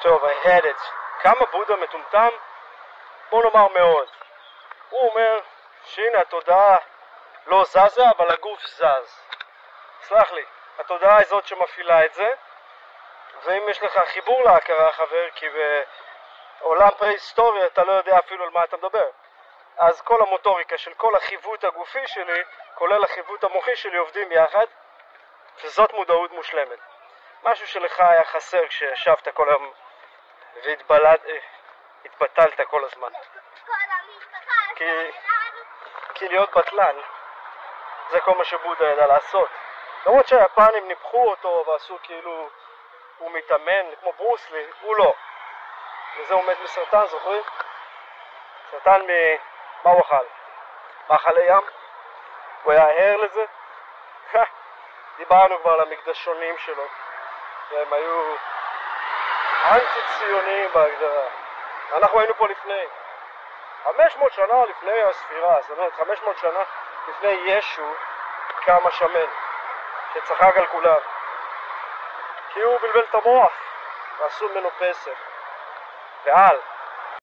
טוב, I had it. כמה בודה מטומטם? בוא נאמר מאוד. הוא אומר שהנה התודעה לא זזה, אבל הגוף זז. סלח לי, התודעה היא זאת שמפעילה את זה, ואם יש לך חיבור להכרה, חבר, כי בעולם פרה-היסטורי אתה לא יודע אפילו על מה אתה מדבר, אז כל המוטוריקה של כל החיווט הגופי שלי, כולל החיווט המוחי שלי, עובדים יחד, וזאת מודעות מושלמת. משהו שלך היה חסר כשישבת כל היום והתבטלת כל הזמן. כי להיות בטלן זה כל מה שבודה ידע לעשות. למרות שהיפנים ניפחו אותו ועשו כאילו הוא מתאמן כמו ברוסלי, הוא לא. וזה הוא מת מסרטן, זוכרים? סרטן מה הוא אכל? מאכלי ים? הוא היה ער לזה? דיברנו כבר על המקדשונים שלו, והם היו אנטי-ציוניים בהגדרה. אנחנו היינו פה לפני 500 שנה לפני הספירה, זאת אומרת 500 שנה לפני ישו קם השמן שצחק על כולם, כי הוא בלבל את המוח ועשו ממנו פסק. ועל